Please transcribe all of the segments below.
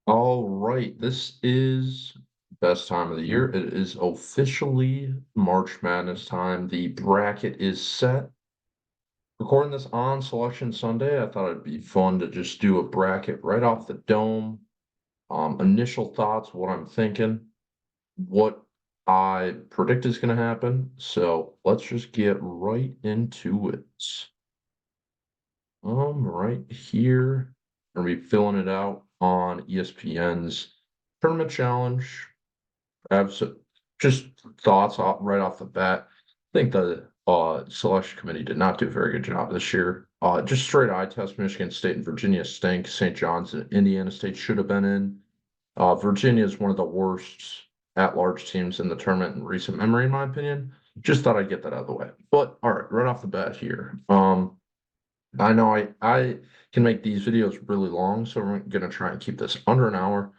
All right, this is best time of the year. It is officially March Madness time. The bracket is set. Recording this on Selection Sunday, I thought it'd be fun to just do a bracket right off the dome. Initial thoughts, what I'm thinking, what I predict is going to happen. So let's just get right into it. Right here, we're gonna be filling it out on ESPN's Tournament Challenge. Abs- just thoughts right off the bat. I think the selection committee did not do a very good job this year. Just straight eye test, Michigan State and Virginia stink. St. John's and Indiana State should have been in. Virginia is one of the worst at-large teams in the tournament in recent memory, in my opinion. Just thought I'd get that out of the way. But all right, off the bat here. I know I can make these videos really long, so we're gonna try and keep this under an hour.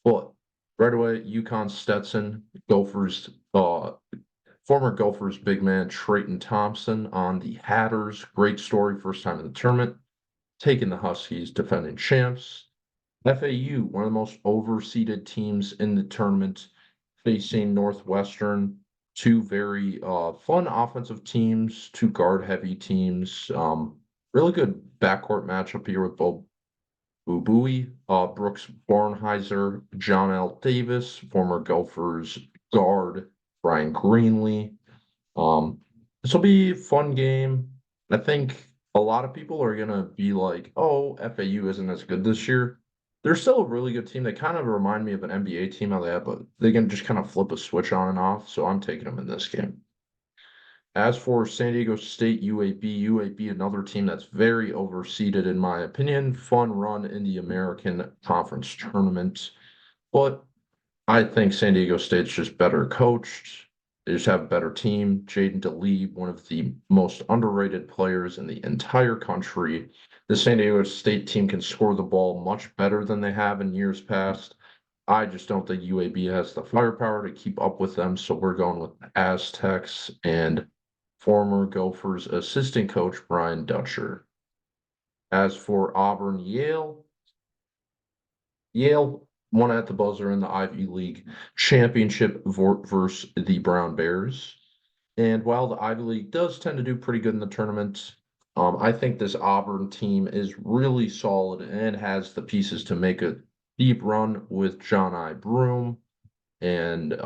But right away, UConn Stetson, Gophers, former Gophers big man Trayton Thompson on the Hatters. Great story, first time in the tournament, taking the Huskies, defending champs. FAU, one of the most overseeded teams in the tournament, facing Northwestern, two very fun offensive teams, two guard-heavy teams. Really good backcourt matchup here with both Bowie, Brooks Barnheiser, John L. Davis, former Gophers guard Brian Greenlee. This will be a fun game. I think a lot of people are gonna be like, "Oh, FAU isn't as good this year." They're still a really good team. They kind of remind me of an NBA team how they have, but they can just kind of flip a switch on and off. So I'm taking them in this game. As for San Diego State UAB, another team that's very overseeded in my opinion. Fun run in the American Conference tournament. But I think San Diego State's just better coached. They just have a better team. Jaden DeLeeb, one of the most underrated players in the entire country. The San Diego State team can score the ball much better than they have in years past. I just don't think UAB has the firepower to keep up with them, so we're going with Aztecs and former Gophers assistant coach Brian Dutcher. As for Auburn Yale won at the buzzer in the Ivy League championship versus the Brown Bears. And while the Ivy League does tend to do pretty good in the tournament, I think this Auburn team is really solid and has the pieces to make a deep run with John I. Broome. And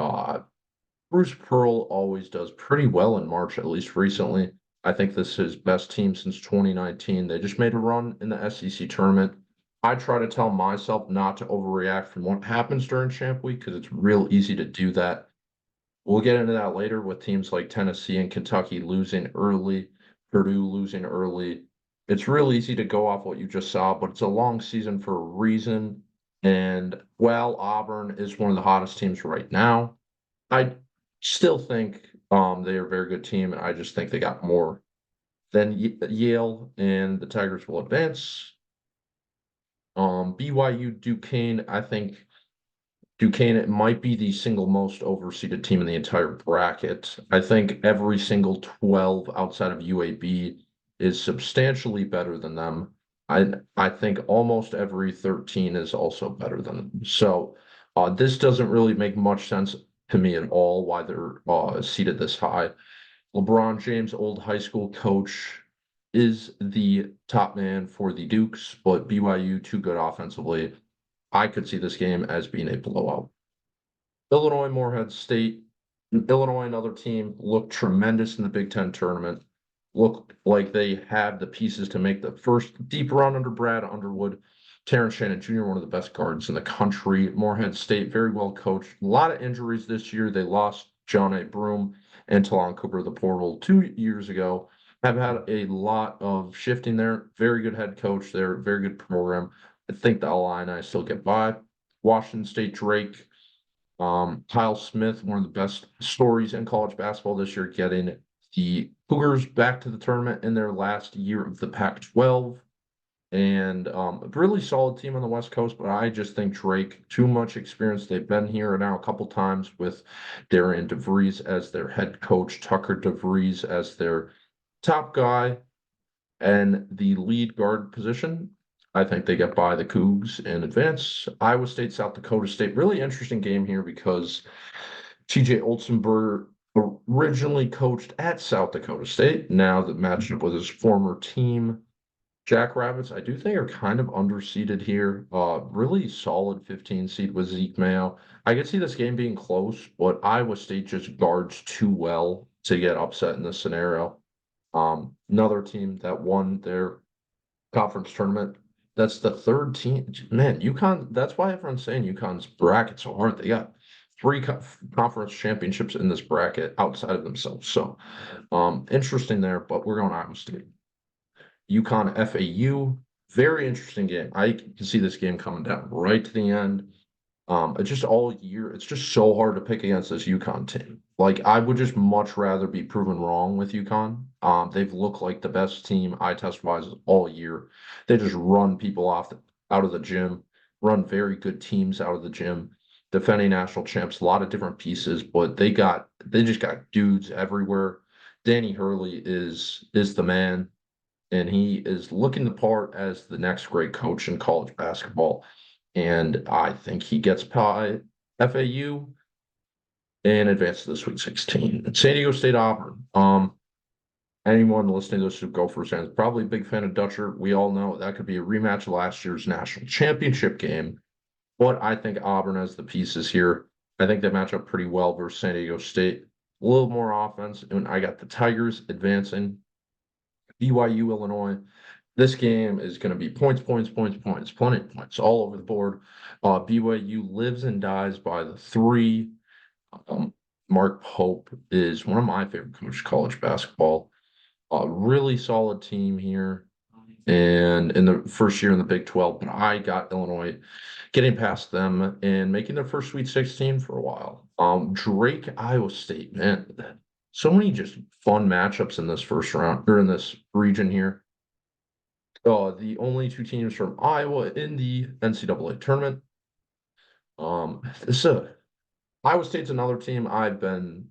Bruce Pearl always does pretty well in March, at least recently. I think this is his best team since 2019. They just made a run in the SEC tournament. I try to tell myself not to overreact from what happens during Champ Week because it's real easy to do that. We'll get into that later with teams like Tennessee and Kentucky losing early, Purdue losing early. It's real easy to go off what you just saw, but it's a long season for a reason. And while Auburn is one of the hottest teams right now, I still think they are a very good team, and I just think they got more than Yale, and the Tigers will advance. BYU Duquesne, I think Duquesne it might be the single most overseeded team in the entire bracket. I think every single 12 outside of UAB is substantially better than them. I think almost every 13 is also better than them. So this doesn't really make much sense to me at all why they're seated this high. LeBron James, old high school coach, is the top man for the Dukes, but BYU too good offensively. I could see this game as being a blowout. Illinois Morehead State, Illinois, another team, looked tremendous in the Big Ten tournament. Looked like they had the pieces to make the first deep run under Brad Underwood. Terrence Shannon Jr., one of the best guards in the country. Morehead State, very well coached. A lot of injuries this year. They lost John A. Broome and Talon Cooper, the portal, 2 years ago. Have had a lot of shifting there. Very good head coach there. Very good program. I think the Illini still get by. Washington State Drake, Kyle Smith, one of the best stories in college basketball this year, getting the Cougars back to the tournament in their last year of the Pac-12. And a really solid team on the West Coast, but I just think Drake, too much experience. They've been here now a couple times with Darian DeVries as their head coach, Tucker DeVries as their top guy, and the lead guard position. I think they get by the Cougs and advance. Iowa State, South Dakota State. Really interesting game here because TJ Olsenberg originally coached at South Dakota State. Now the matchup with his former team, Jackrabbits, I do think are kind of underseeded here. Really solid 15 seed with Zeke Mayo. I could see this game being close, but Iowa State just guards too well to get upset in this scenario. Another team that won their conference tournament. That's the third team. Man, UConn, that's why everyone's saying UConn's bracket so hard. They got three conference championships in this bracket outside of themselves. So interesting there, but we're going Iowa State. UConn FAU, very interesting game. I can see this game coming down right to the end. It's just all year. It's just so hard to pick against this UConn team. Like I would just much rather be proven wrong with UConn. They've looked like the best team eye test wise all year. They just run people out of the gym, run very good teams out of the gym. Defending national champs, a lot of different pieces, but they just got dudes everywhere. Danny Hurley is the man, and he is looking the part as the next great coach in college basketball. And I think he gets by FAU and advances to the Sweet 16. San Diego State Auburn. Anyone listening to this who Gophers fans probably a big fan of Dutcher. We all know that could be a rematch of last year's national championship game. But I think Auburn has the pieces here. I think they match up pretty well versus San Diego State. A little more offense, and I got the Tigers advancing. BYU, Illinois. This game is going to be points, points, points, points, plenty of points all over the board. BYU lives and dies by the three. Mark Pope is one of my favorite coaches college basketball. Really solid team here. And in the first year in the Big 12, but I got Illinois getting past them and making their first Sweet 16 for a while. Drake, Iowa State, man, so many just fun matchups in this first round or in this region here. The only two teams from Iowa in the NCAA tournament. This Iowa State's another team I've been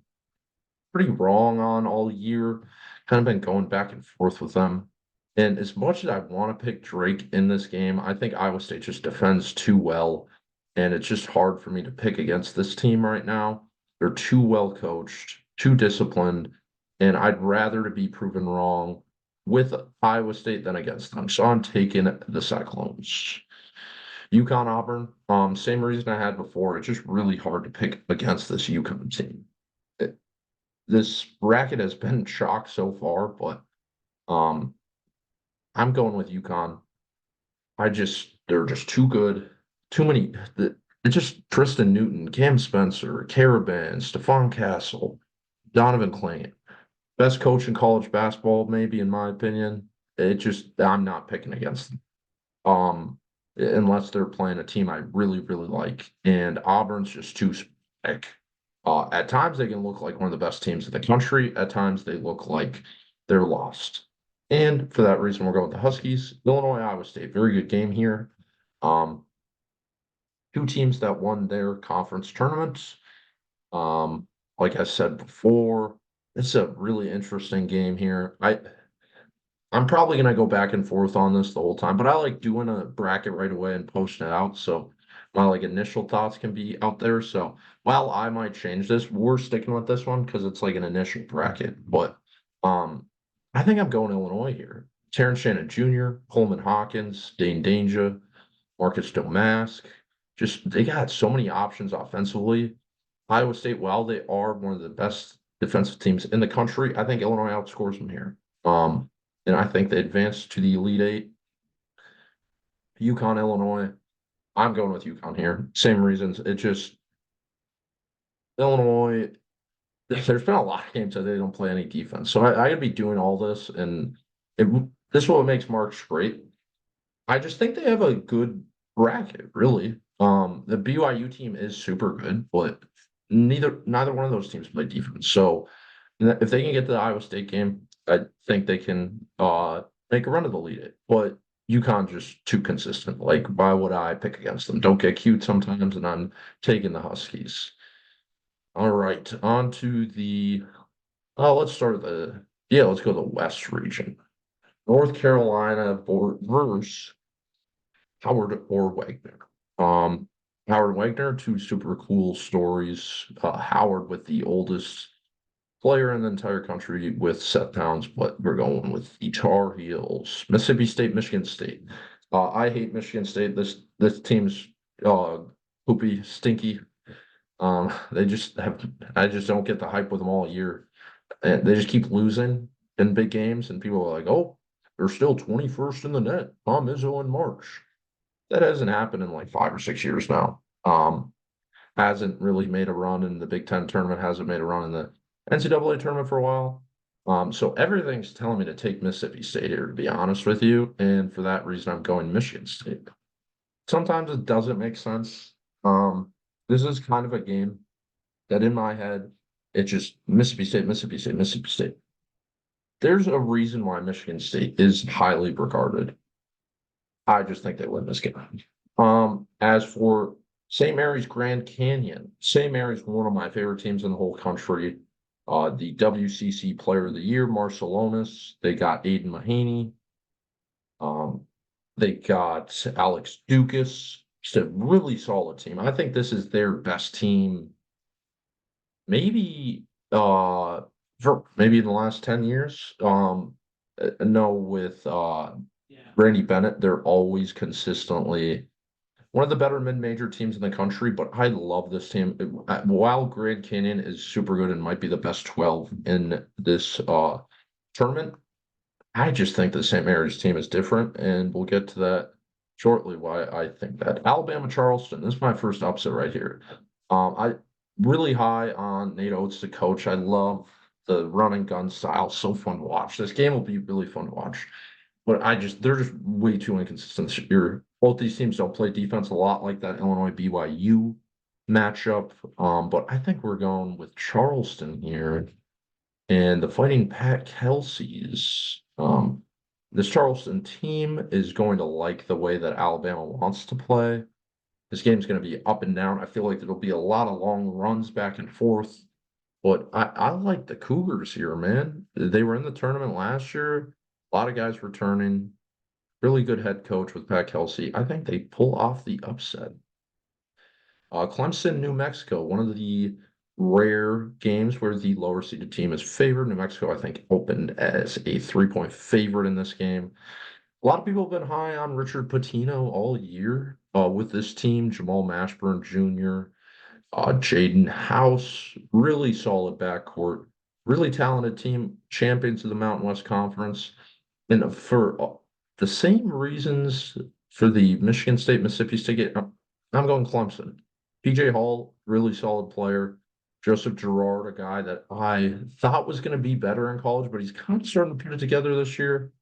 pretty wrong on all year. Kind of been going back and forth with them. And as much as I want to pick Drake in this game, I think Iowa State just defends too well. And it's just hard for me to pick against this team right now. They're too well coached, too disciplined, and I'd rather to be proven wrong with Iowa State than against them. So I'm taking the Cyclones. UConn Auburn, same reason I had before. It's just really hard to pick against this UConn team. This bracket has been shocked so far, but um, I'm going with UConn. They're just too good. Too many. It's just Tristan Newton, Cam Spencer, Caravan, Stephon Castle, Donovan Clayton. Best coach in college basketball, maybe in my opinion. I'm not picking against them. Unless they're playing a team I really, really like. And Auburn's just too spick. At times they can look like one of the best teams in the country. At times they look like they're lost. And for that reason, we're going with the Huskies. Illinois, Iowa State, very good game here. Um, two teams that won their conference tournaments. Like I said before, it's a really interesting game here. I'm probably gonna go back and forth on this the whole time, but I like doing a bracket right away and posting it out so my like initial thoughts can be out there. So while I might change this, we're sticking with this one because it's like an initial bracket. But I think I'm going Illinois here. Terrence Shannon Jr., Coleman Hawkins, Dane Danger, Marcus Domask. Just they got so many options offensively. Iowa State, while they are one of the best defensive teams in the country, I think Illinois outscores them here. And I think they advance to the Elite Eight. UConn, Illinois. I'm going with UConn here. Same reasons. It just Illinois. There's been a lot of games that they don't play any defense, so I gotta be doing all this, and it, this is what makes March great. I just think they have a good bracket, really. The BYU team is super good, but neither one of those teams play defense. So if they can get to the Iowa State game, I think they can make a run of the lead. But UConn just too consistent. Like, why would I pick against them? Don't get cute sometimes, and I'm taking the Huskies. All right, on to the let's start let's go to the West region. North Carolina versus Howard or Wagner. Um, Howard and Wagner, two super cool stories. Howard with the oldest player in the entire country with set downs, but we're going with the Tar Heels. Mississippi State, Michigan State. I hate Michigan State. This team's uh poopy, stinky. They just have I just don't get the hype with them all year. And they just keep losing in big games, and people are like, oh, they're still 21st in the net. Tom Izzo in March. That hasn't happened in like 5 or 6 years now. Hasn't really made a run in the Big Ten tournament, hasn't made a run in the NCAA tournament for a while. So everything's telling me to take Mississippi State here, to be honest with you. And for that reason, I'm going Michigan State. Sometimes it doesn't make sense. This is kind of a game that in my head, it's just Mississippi State, Mississippi State, Mississippi State. There's a reason why Michigan State is highly regarded. I just think they win this game. As for St. Mary's Grand Canyon, St. Mary's one of my favorite teams in the whole country. The WCC Player of the Year, Marcelonis. They got Aiden Mahaney. They got Alex Dukas. Just a really solid team. I think this is their best team, maybe for maybe in the last 10 years. No, with Randy Bennett, they're always consistently one of the better mid-major teams in the country, but I love this team. While Grand Canyon is super good and might be the best 12 in this tournament, I just think the St. Mary's team is different, and we'll get to that shortly why I think that. Alabama Charleston, this is my first upset right here. I really high on Nate Oates, the coach. I love the run and gun style. So fun to watch. This game will be really fun to watch. But they're just way too inconsistent this year. Both these teams don't play defense a lot like that Illinois BYU matchup. But I think we're going with Charleston here and the Fighting Pat Kelsey's. This Charleston team is going to like the way that Alabama wants to play. This game's going to be up and down. I feel like there'll be a lot of long runs back and forth. But I like the Cougars here, man. They were in the tournament last year. A lot of guys returning. Really good head coach with Pat Kelsey. I think they pull off the upset. Clemson, New Mexico, one of the rare games where the lower seeded team is favored. New Mexico, I think, opened as a 3-point favorite in this game. A lot of people have been high on Richard Pitino all year with this team. Jamal Mashburn Jr., Jaden House, really solid backcourt, really talented team, champions of the Mountain West Conference. And for the same reasons for the Michigan State, Mississippi State game, I'm going Clemson. PJ Hall, really solid player. Joseph Girard, a guy that I thought was going to be better in college, but he's kind of starting to put it together this year.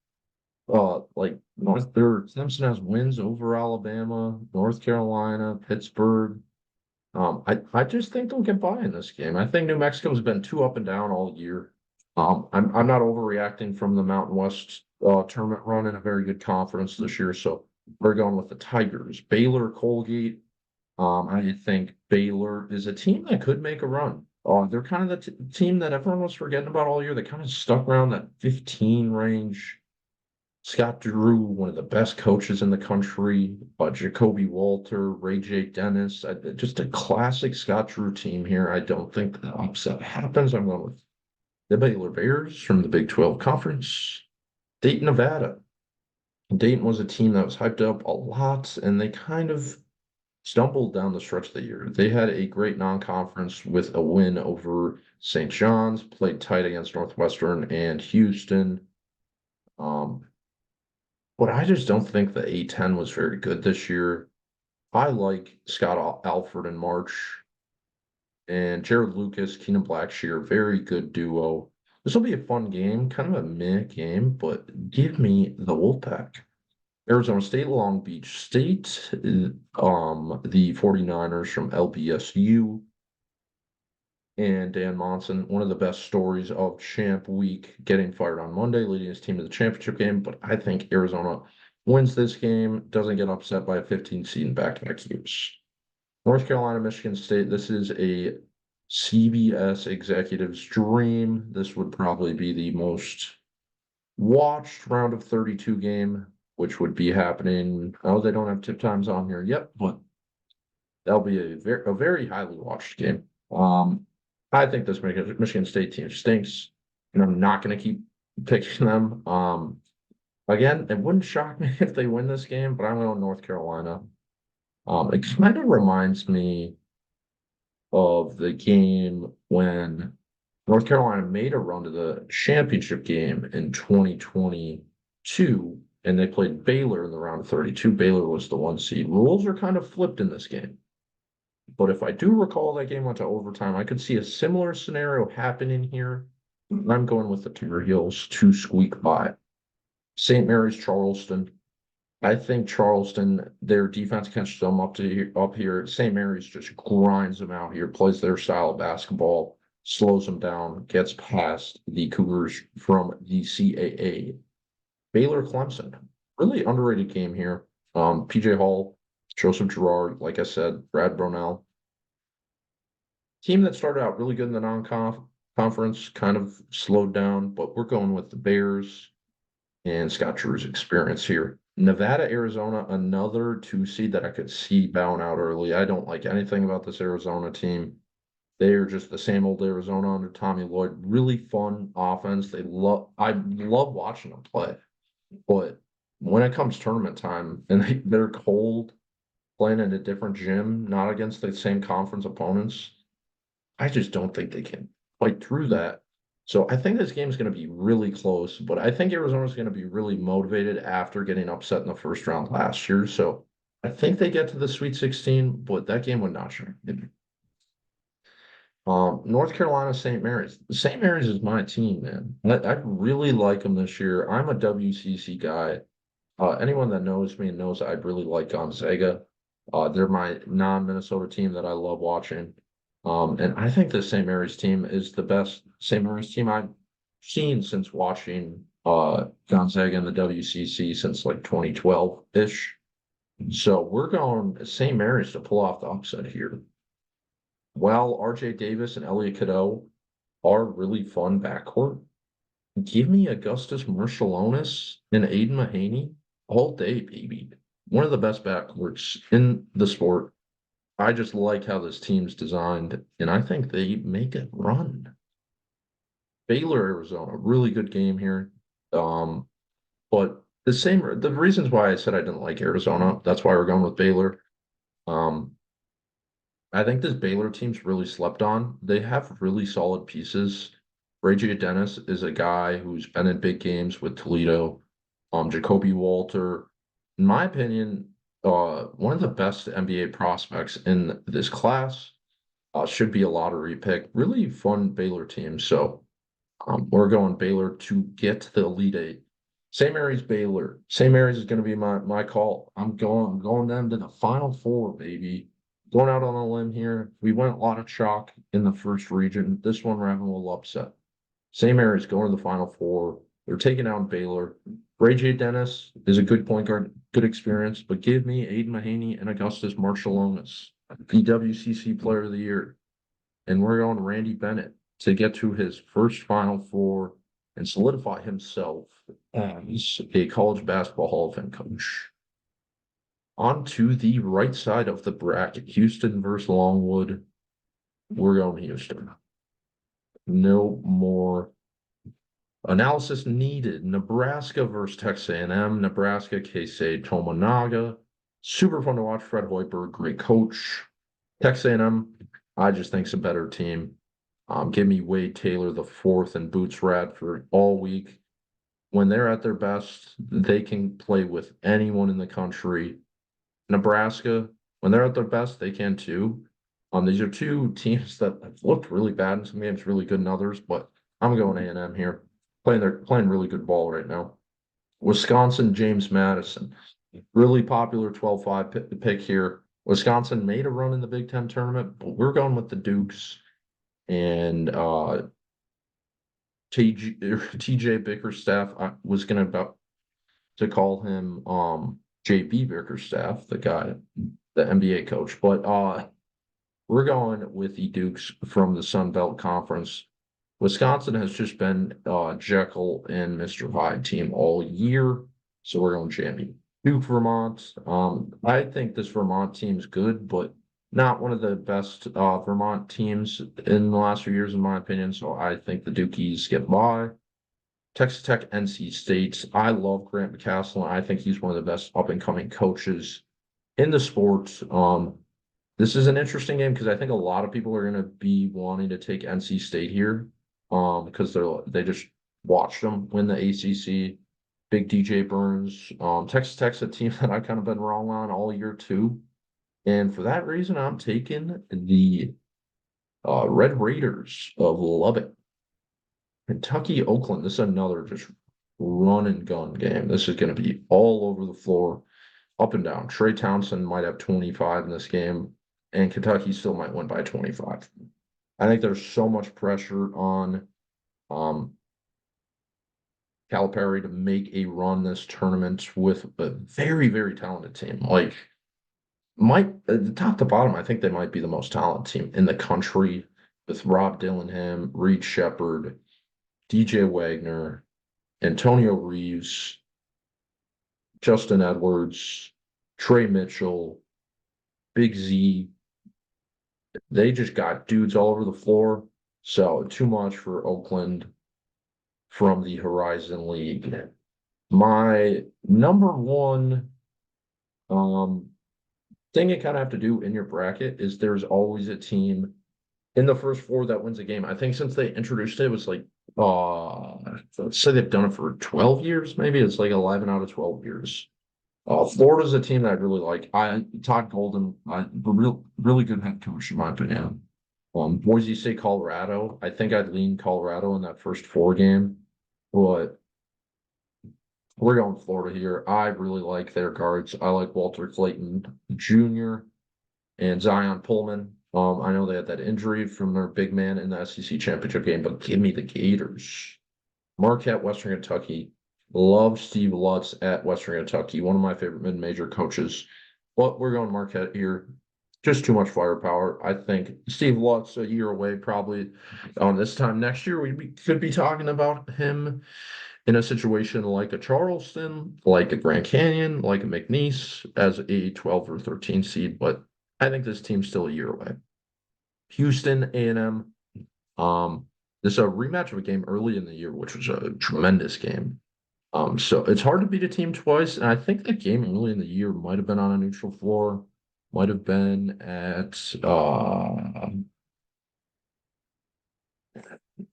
Like Clemson has wins over Alabama, North Carolina, Pittsburgh. I just think they'll get by in this game. I think New Mexico's been too up and down all year. I'm not overreacting from the Mountain West tournament run in a very good conference this year, so we're going with the Tigers. Baylor, Colgate. I think Baylor is a team that could make a run. They're kind of the team that everyone was forgetting about all year. They kind of stuck around that 15 range. Scott Drew, one of the best coaches in the country, Jacoby Walter, Ray J. Dennis, just a classic Scott Drew team here. I don't think the upset happens. I'm going with the Baylor Bears from the Big 12 Conference. Dayton, Nevada. Dayton was a team that was hyped up a lot, and they kind of stumbled down the stretch of the year. They had a great non-conference with a win over St. John's, played tight against Northwestern and Houston. But I just don't think the A10 was very good this year. I like Scott Alford in March and Jared Lucas, Keenan Blackshear, very good duo. This will be a fun game, kind of a meh game, but give me the Wolfpack. Arizona State, Long Beach State, the 49ers from LBSU, and Dan Monson, one of the best stories of Champ Week, getting fired on Monday, leading his team to the championship game. But I think Arizona wins this game, doesn't get upset by a 15 seed in back-to-back years. North Carolina, Michigan State, this is a CBS executive's dream. This would probably be the most watched round of 32 game. which would be happening. Oh, they don't have tip times on here yet, but that'll be a very highly watched game. I think this Michigan State team stinks, and I'm not going to keep picking them. Again, it wouldn't shock me if they win this game, but I'm going North Carolina. It kind of reminds me of the game when North Carolina made a run to the championship game in 2022, and they played Baylor in the round of 32. Baylor was the 1 seed. Rules are kind of flipped in this game. But if I do recall that game went to overtime, I could see a similar scenario happening here. I'm going with the Tar Heels to squeak by. St. Mary's Charleston. I think Charleston, their defense catches them up here. St. Mary's just grinds them out here, plays their style of basketball, slows them down, gets past the Cougars from the CAA. Baylor Clemson, really underrated game here. PJ Hall, Joseph Girard, like I said, Brad Brownell. Team that started out really good in the non-conference, kind of slowed down, but we're going with the Bears and Scott Drew's experience here. Nevada, Arizona, another 2 seed that I could see bowing out early. I don't like anything about this Arizona team. They are just the same old Arizona under Tommy Lloyd. Really fun offense. I love watching them play. But when it comes tournament time and they're cold, playing in a different gym, not against the same conference opponents, I just don't think they can fight through that. So I think this game is going to be really close, but I think Arizona's going to be really motivated after getting upset in the first round last year. So I think they get to the Sweet 16, but that game would not shock me. North Carolina, St. Mary's. St. Mary's is my team, man. I really like them this year. I'm a WCC guy. Anyone that knows me knows I really like Gonzaga. They're my non-Minnesota team that I love watching. And I think the St. Mary's team is the best St. Mary's team I've seen since watching Gonzaga in the WCC since like 2012-ish. So we're going St. Mary's to pull off the upset here. While RJ Davis and Elliot Cadeau are really fun backcourt, give me Augustus Marciulionis and Aiden Mahaney all day, baby. One of the best backcourts in the sport. I just like how this team's designed, and I think they make it run. Baylor, Arizona, really good game here. But the reasons why I said I didn't like Arizona, that's why we're going with Baylor. Um, I think this Baylor team's really slept on. They have really solid pieces. Ray J. Dennis is a guy who's been in big games with Toledo. Jacoby Walter, in my opinion, one of the best NBA prospects in this class. Should be a lottery pick. Really fun Baylor team. So we're going Baylor to get to the Elite Eight. St. Mary's Baylor. St. Mary's is going to be my call. I'm going them to the Final Four, baby. Going out on a limb here. We went a lot of chalk in the first region. This one we're having a little upset. St. Mary's going to the Final Four. They're taking out Baylor. Ray J. Dennis is a good point guard, good experience, but give me Aiden Mahaney and Augustus Marciulionis, the WCC Player of the Year. And we're going Randy Bennett to get to his first Final Four and solidify himself as a college basketball Hall of Fame coach. On to the right side of the bracket, Houston versus Longwood. We're going Houston. No more analysis needed. Nebraska versus Texas A&M. Nebraska, Keisei Tominaga. Super fun to watch. Fred Hoiberg, great coach. Texas A&M, I just think it's a better team. Give me Wade Taylor the fourth and Boots Radford all week. When they're at their best, they can play with anyone in the country. Nebraska, when they're at their best, they can too. These are two teams that have looked really bad in some games, really good in others, but I'm going A&M here. They're playing really good ball right now. Wisconsin, James Madison. Really popular 12-5 pick here. Wisconsin made a run in the Big Ten tournament, but we're going with the Dukes. And TJ Bickerstaff, I was going to call him JB Bickerstaff, the guy, the NBA coach. But we're going with the Dukes from the Sun Belt Conference. Wisconsin has just been Jekyll and Mr. Hyde team all year. So we're going Jamie. Duke, Vermont. I think this Vermont team's good, but not one of the best Vermont teams in the last few years, in my opinion. So I think the Dukies get by. Texas Tech, NC State. I love Grant McCastle, and I think he's one of the best up and coming coaches in the sport. This is an interesting game because I think a lot of people are going to be wanting to take NC State here, because they just watched them win the ACC. Big DJ Burns. Texas Tech's a team that I've kind of been wrong on all year too, and for that reason, I'm taking the Red Raiders of Lubbock. Kentucky, Oakland. This is another just run and gun game. This is going to be all over the floor, up and down. Trey Townsend might have 25 in this game, and Kentucky still might win by 25. I think there's so much pressure on Calipari to make a run this tournament with a very, very talented team. Like, might top to bottom, I think they might be the most talented team in the country with Rob Dillingham, Reed Shepard, DJ Wagner, Antonio Reeves, Justin Edwards, Trey Mitchell, Big Z. They just got dudes all over the floor. So too much for Oakland from the Horizon League. My number one thing you kind of have to do in your bracket is there's always a team in the first four that wins a game. I think since they introduced it, it was like let's say they've done it for 12 years, maybe it's like 11 out of 12 years. Florida's a team that I really like. Todd Golden, really good head coach in my opinion. Boise State, Colorado. I think I'd lean Colorado in that first four game, but we're going Florida here. I really like their guards. I like Walter Clayton Jr. and Zion Pullman. I know they had that injury from their big man in the SEC championship game, but give me the Gators. Marquette, Western Kentucky. Love Steve Lutz at Western Kentucky, one of my favorite mid-major coaches. But we're going Marquette here. Just too much firepower. I think Steve Lutz a year away, probably on this time next year. Could be talking about him in a situation like a Charleston, like a Grand Canyon, like a McNeese as a 12 or 13 seed. But I think this team's still a year away. Houston, A&M. This is a rematch of a game early in the year, which was a tremendous game. So it's hard to beat a team twice, and I think that game early in the year might have been on a neutral floor, might have been at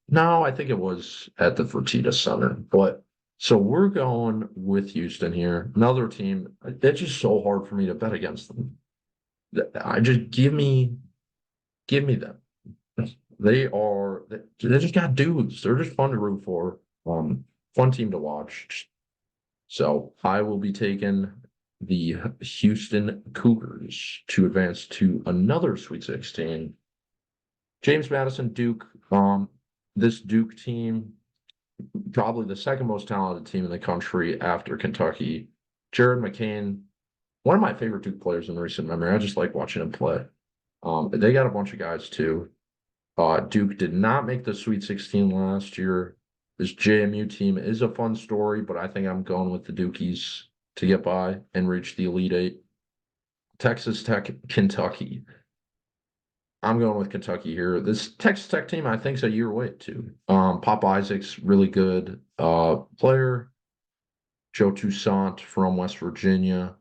no, I think it was at the Fertitta Center. But so we're going with Houston here. Another team, it's just so hard for me to bet against them. I just give me them. They just got dudes. They're just fun to root for. Fun team to watch. So I will be taking the Houston Cougars to advance to another Sweet 16. James Madison, Duke. This Duke team, probably the second most talented team in the country after Kentucky. Jared McCain, one of my favorite Duke players in recent memory. I just like watching him play. They got a bunch of guys too. Duke did not make the Sweet 16 last year. This JMU team is a fun story, but I think I'm going with the Dukies to get by and reach the Elite Eight. Texas Tech, Kentucky. I'm going with Kentucky here. This Texas Tech team, I think, is a year away too. Pop Isaac's really good player. Joe Toussaint from West Virginia.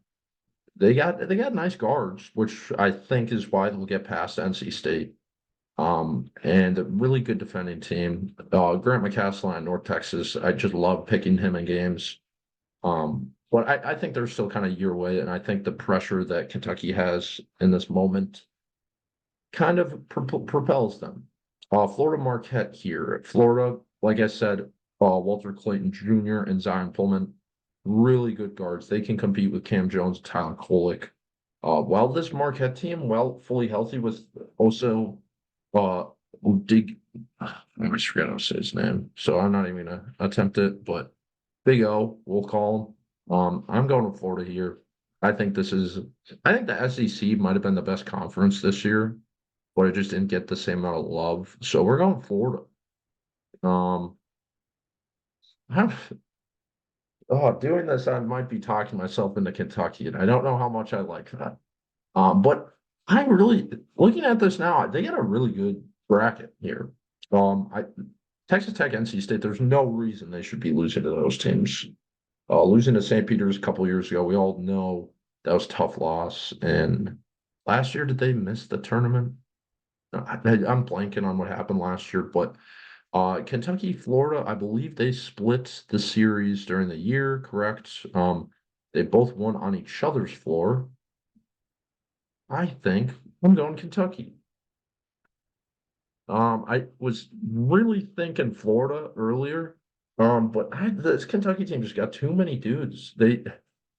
They got nice guards, which I think is why they'll get past NC State. And a really good defending team. Grant McCastle at North Texas. I just love picking him in games. But I think they're still kind of a year away, and I think the pressure that Kentucky has in this moment kind of propels them. Florida Marquette here. Florida, like I said, Walter Clayton Jr. and Zion Pullman, really good guards. They can compete with Cam Jones, Tyler Kolek. While this Marquette team, fully healthy, was also Dig. I always forget how to say his name, so I'm not even gonna attempt it. But Big O, we'll call him. I'm going with Florida here. I think the SEC might have been the best conference this year, but it just didn't get the same amount of love. So we're going Florida. Um, I Doing this, I might be talking myself into Kentucky, and I don't know how much I like that. But I really looking at this now, they got a really good bracket here. I Texas Tech, NC State, there's no reason they should be losing to those teams. Losing to St. Peter's a couple years ago, we all know that was a tough loss. And last year, did they miss the tournament? I'm blanking on what happened last year, but Kentucky, Florida, I believe they split the series during the year, correct? They both won on each other's floor. I think I'm going Kentucky. I was really thinking Florida earlier, but this Kentucky team just got too many dudes. They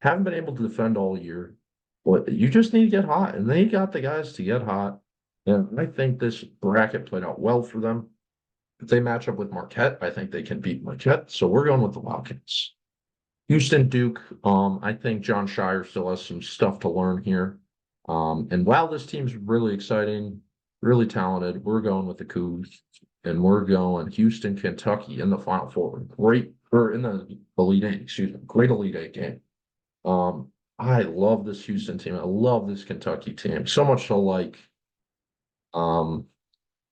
haven't been able to defend all year. But you just need to get hot, and they got the guys to get hot. And I think this bracket played out well for them. If they match up with Marquette, I think they can beat Marquette. So we're going with the Wildcats. Houston, Duke. I think John Shire still has some stuff to learn here. And while this team's really exciting, really talented, we're going with the Cougs, and we're going Houston, Kentucky in the Final Four. Great, or in the Elite Eight, excuse me, great Elite Eight game. I love this Houston team. I love this Kentucky team. So much to like. Um,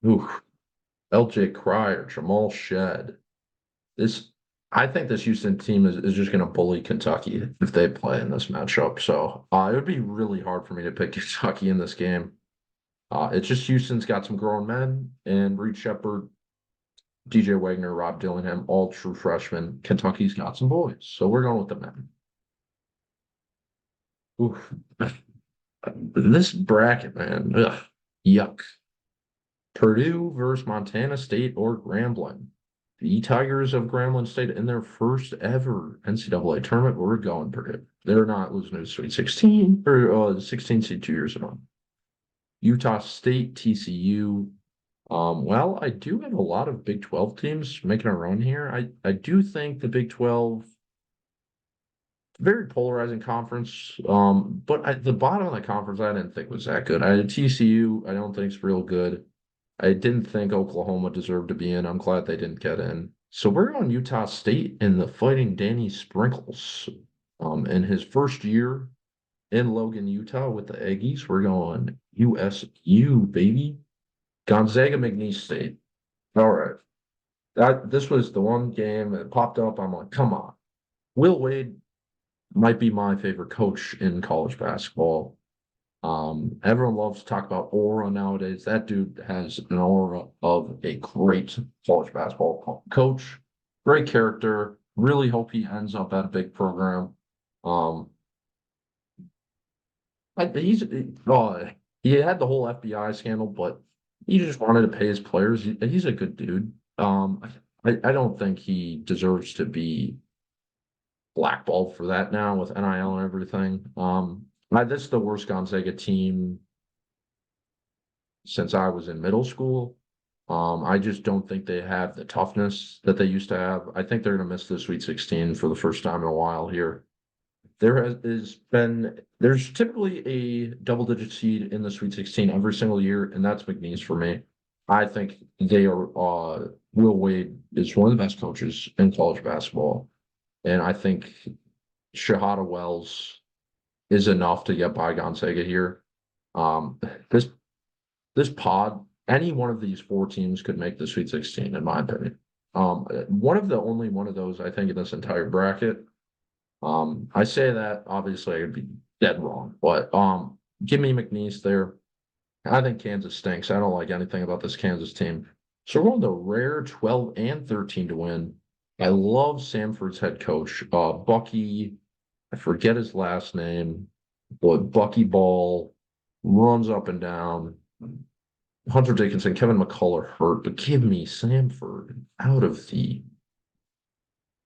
ooh, LJ Cryer, Jamal Shed. This, I think this Houston team is just going to bully Kentucky if they play in this matchup. So it would be really hard for me to pick Kentucky in this game. It's just Houston's got some grown men and Reed Shepard, DJ Wagner, Rob Dillingham, all true freshmen. Kentucky's got some boys. So we're going with the men. Oof. This bracket, man. Ugh, yuck. Purdue versus Montana State or Grambling. The Tigers of Grambling State in their first ever NCAA tournament. We're going Purdue. They're not losing to the Sweet 16 or 16 seed 2 years ago. Utah State, TCU. Well, I do have a lot of Big 12 teams making a run here. I do think the Big 12 very polarizing conference. But at the bottom of the conference, I didn't think was that good. I had TCU. I don't think it's real good. I didn't think Oklahoma deserved to be in. I'm glad they didn't get in. So we're on Utah State in the Fighting Danny Sprinkles. In his first year in Logan, Utah with the Aggies, we're going USU, baby. Gonzaga McNeese State. All right. This was the one game that popped up. I'm like, come on. Will Wade might be my favorite coach in college basketball. Everyone loves to talk about aura nowadays. That dude has an aura of a great college basketball coach, great character. Really hope he ends up at a big program. Um, he had the whole FBI scandal, but he just wanted to pay his players. He's a good dude. I don't think he deserves to be blackballed for that now with NIL and everything. This is the worst Gonzaga team since I was in middle school. I just don't think they have the toughness that they used to have. I think they're going to miss the Sweet 16 for the first time in a while here. There's typically a double-digit seed in the Sweet 16 every single year, and that's McNeese for me. I think they are. Will Wade is one of the best coaches in college basketball, and I think Shahada Wells is enough to get by Gonzaga here. Um, this this pod, any one of these four teams could make the Sweet 16, in my opinion. Only one of those, I think, in this entire bracket. I say that obviously I could be dead wrong, but give me McNeese there. I think Kansas stinks. I don't like anything about this Kansas team. So we're going the rare 12 and 13 to win. I love Samford's head coach, Bucky. I forget his last name, but Bucky Ball runs up and down. Hunter Dickinson, Kevin McCullough hurt, but give me Samford out of the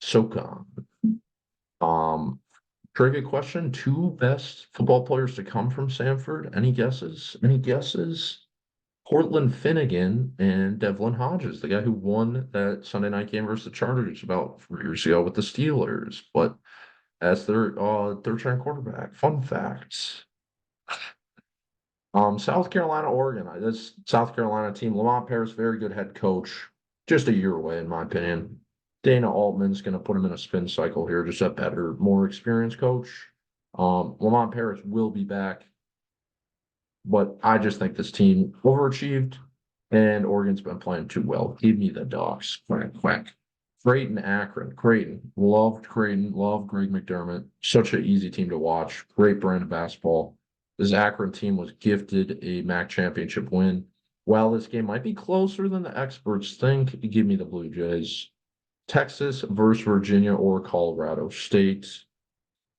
SoCon. Trivia question: two best football players to come from Samford. Any guesses? Any guesses? Cortland Finnegan and Devlin Hodges, the guy who won that Sunday night game versus the Chargers about 4 years ago with the Steelers, but as their third-string quarterback. Fun facts. South Carolina, Oregon. This South Carolina team, Lamont Paris, very good head coach. Just a year away, in my opinion. Dana Altman's going to put him in a spin cycle here, just a better, more experienced coach. Lamont Paris will be back, but I just think this team overachieved, and Oregon's been playing too well. Give me the Ducks. Quack, quack. Creighton, Akron. Creighton. Loved Creighton. Loved Greg McDermott. Such an easy team to watch. Great brand of basketball. This Akron team was gifted a MAC championship win. While this game might be closer than the experts think, give me the Blue Jays. Texas versus Virginia or Colorado State.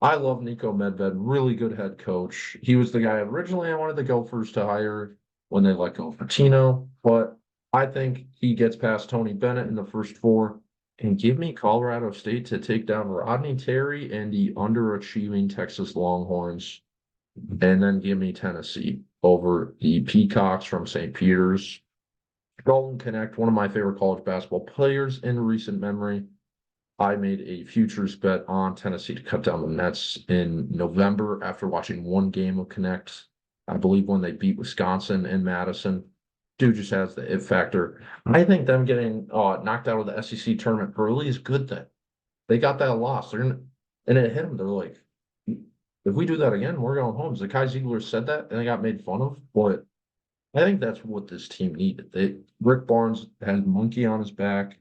I love Nico Medved, really good head coach. He was the guy originally I wanted the Gophers to hire when they let go of Patino, but I think he gets past Tony Bennett in the first four. And give me Colorado State to take down Rodney Terry and the underachieving Texas Longhorns. And then give me Tennessee over the Peacocks from St. Peter's. Dalton Knect, one of my favorite college basketball players in recent memory. I made a futures bet on Tennessee to cut down the Nets in November after watching one game of Knect. I believe when they beat Wisconsin in Madison. Dude just has the it factor. I think them getting knocked out of the SEC tournament early is a good thing. They got that loss. And it hit them. They're like, if we do that again, we're going home. Zakai Ziegler said that, and they got made fun of. But I think that's what this team needed. Rick Barnes has monkey on his back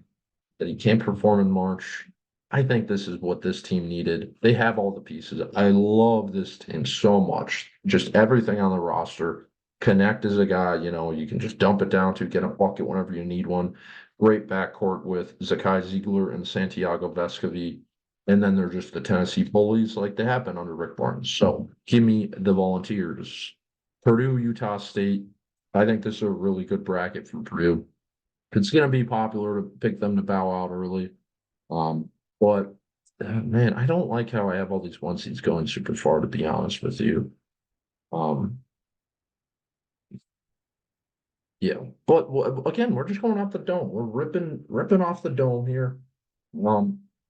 that he can't perform in March. I think this is what this team needed. They have all the pieces. I love this team so much. Just everything on the roster. Knect is a guy, you can just dump it down to, get a bucket whenever you need one. Great backcourt with Zakai Ziegler and Santiago Vescovi. And then they're just the Tennessee bullies like they have been under Rick Barnes. So give me the Volunteers. Purdue, Utah State. I think this is a really good bracket for Purdue. It's going to be popular to pick them to bow out early. But man, I don't like how I have all these one seeds going super far, to be honest with you. Yeah, but again, we're just going off the dome. We're ripping off the dome here.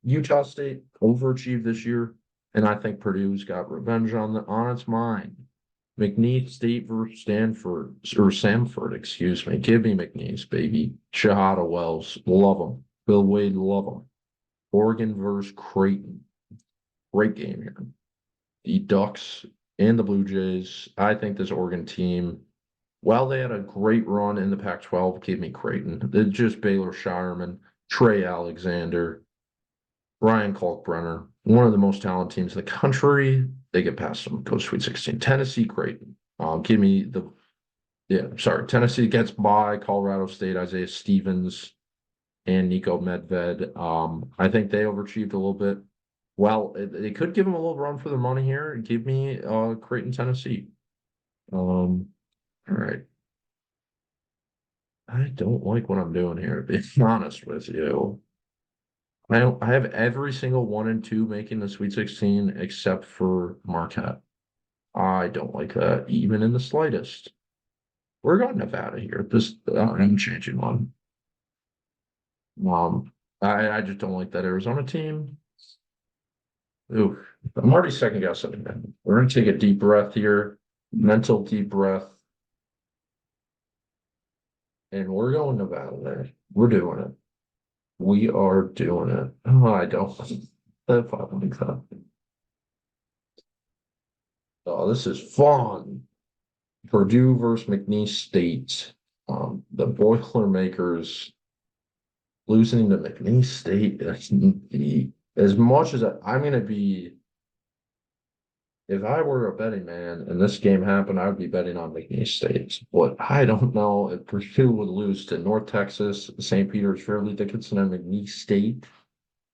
Utah State overachieved this year, and I think Purdue's got revenge on its mind. McNeese State versus Stanford or Samford, excuse me. Give me McNeese, baby. Shahada Wells, love them. Bill Wade, love them. Oregon versus Creighton, great game here. The Ducks and the Blue Jays. I think this Oregon team, while they had a great run in the Pac-12, gave me Creighton. It's just Baylor Shireman, Trey Alexander, Ryan Kalkbrenner, one of the most talented teams in the country. They get past them, go Sweet 16. Tennessee, Creighton. Give me Tennessee gets by Colorado State, Isaiah Stevens and Nico Medved. I think they overachieved a little bit. Well, they could give them a little run for their money here. Give me Creighton, Tennessee. All right. I don't like what I'm doing here, to be honest with you. I have every single 1 and 2 making the Sweet 16 except for Marquette. I don't like that even in the slightest. We're going Nevada here. I'm changing one. I just don't like that Arizona team. Ooh, I'm already second guessing it. We're gonna take a deep breath here, mental deep breath, and we're going Nevada there. We're doing it. We are doing it. Oh, I don't. If I like that. Oh, this is fun. Purdue versus McNeese State. The Boilermakers losing to McNeese State. As much as I'm going to be, if I were a betting man and this game happened, I would be betting on McNeese State. But I don't know if Purdue would lose to North Texas, St. Peter's, Fairleigh Dickinson, and McNeese State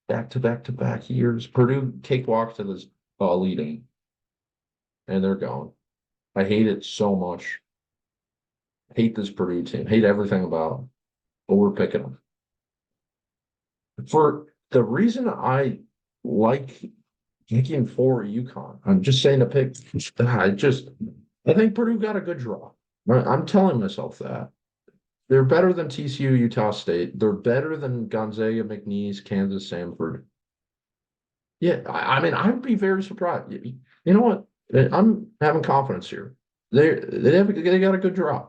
back to back to back years. Purdue cakewalk to this leading, and they're gone. I hate it so much. Hate this Purdue team. Hate everything about them. But we're picking them. For the reason I like picking for UConn, I'm just saying to pick. I think Purdue got a good draw. I'm telling myself that. They're better than TCU, Utah State. They're better than Gonzaga, McNeese, Kansas, Samford. Yeah, I mean, I'd be very surprised. You know what? I'm having confidence here. They got a good draw.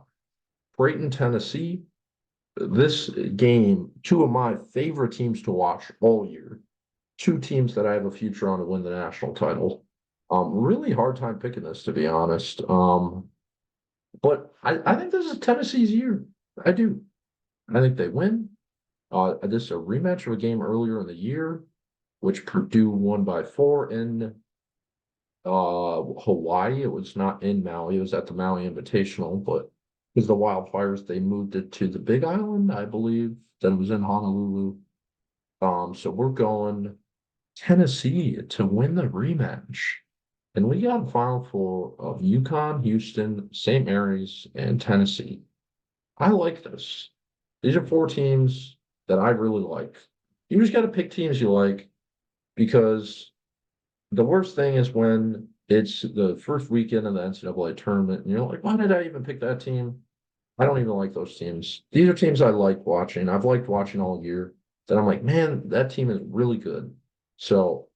Creighton, Tennessee. this game, two of my favorite teams to watch all year, two teams that I have a future on to win the national title. Really hard time picking this, to be honest. But I think this is Tennessee's year. I do. I think they win. This is a rematch of a game earlier in the year, which Purdue won by 4 in Hawaii. It was not in Maui. It was at the Maui Invitational, but because the wildfires, they moved it to the Big Island, I believe. That it was in Honolulu. So we're going Tennessee to win the rematch. And we got a Final Four of UConn, Houston, St. Mary's, and Tennessee. I like this. These are four teams that I really like. You just got to pick teams you like because the worst thing is when it's the first weekend of the NCAA tournament and you're like, why did I even pick that team? I don't even like those teams. These are teams I like watching. I've liked watching all year. That I'm like, man, that team is really good. So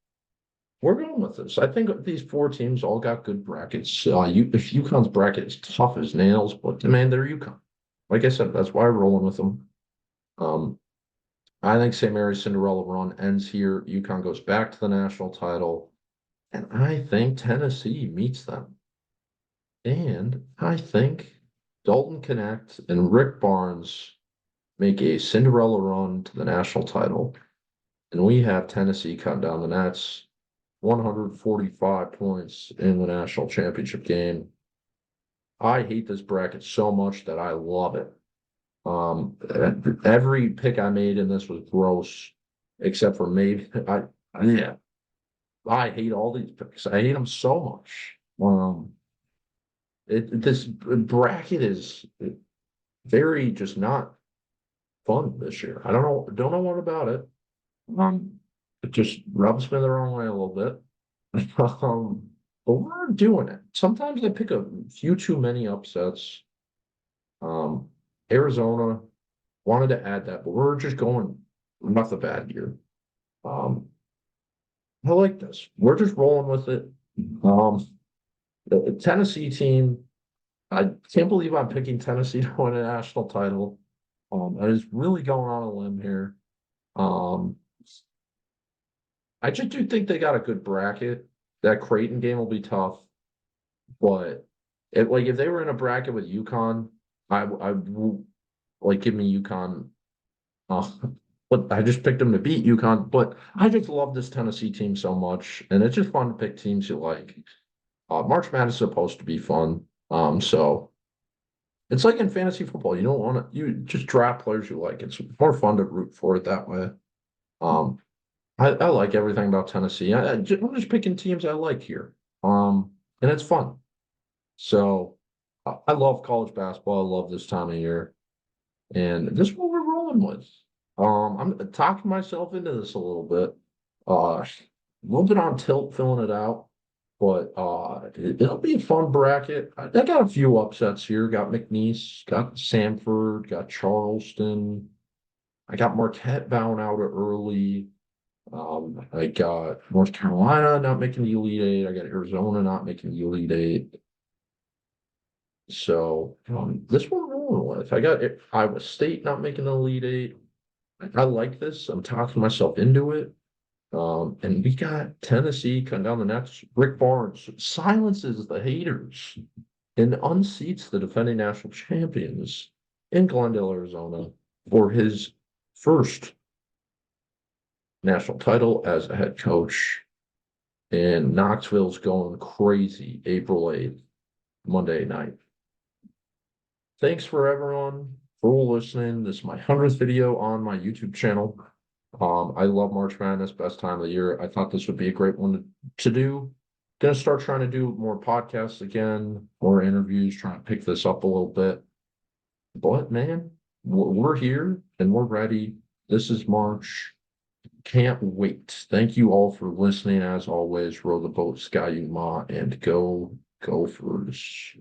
we're going with this. I think these four teams all got good brackets. If UConn's bracket is tough as nails, but man, they're UConn. Like I said, that's why I'm rolling with them. Um, I think St. Mary's Cinderella run ends here. UConn goes back to the national title, and I think Tennessee meets them. And I think Dalton Knect and Rick Barnes make a Cinderella run to the national title, and we have Tennessee cut down the nets. 145 points in the national championship game. I hate this bracket so much that I love it. Every pick I made in this was gross, except for maybe yeah, I hate all these picks. I hate them so much. This bracket is very just not fun this year. I don't know what about it. It just rubs me the wrong way a little bit. But we're doing it. Sometimes I pick a few too many upsets. Um, Arizona wanted to add that, but we're just going not the bad year. Um, I like this. We're just rolling with it. Um, the Tennessee team, I can't believe I'm picking Tennessee to win a national title. I was really going on a limb here. Um, I just do think they got a good bracket. That Creighton game will be tough. But if they were in a bracket with UConn, I would like give me UConn. Uh, but I just picked them to beat UConn. But I just love this Tennessee team so much, and it's just fun to pick teams you like. March Madness is supposed to be fun. So it's like in fantasy football. You don't want to you just draft players you like. It's more fun to root for it that way. Um, I like everything about Tennessee. I'm just picking teams I like here. And it's fun. So I love college basketball. I love this time of year. And this is what we're rolling with. I'm talking myself into this a little bit. A little bit on tilt filling it out. But it'll be a fun bracket. I got a few upsets here. Got McNeese, got Samford, got Charleston. I got Marquette bowing out early. I got North Carolina not making the Elite Eight. I got Arizona not making the Elite Eight. So this one I'm rolling with. I got Iowa State not making the Elite Eight. I like this. I'm talking myself into it. And we got Tennessee coming down the next. Rick Barnes silences the haters and unseats the defending national champions in Glendale, Arizona for his first national title as a head coach. And Knoxville's going crazy April 8th, Monday night. Thanks for everyone for listening. This is my 100th video on my YouTube channel. I love March Madness, best time of the year. I thought this would be a great one to do. Gonna start trying to do more podcasts again, more interviews, trying to pick this up a little bit. But man, we're here and we're ready. This is March. Can't wait. Thank you all for listening. As always, row the boat, Sky Ma, and go Gophers.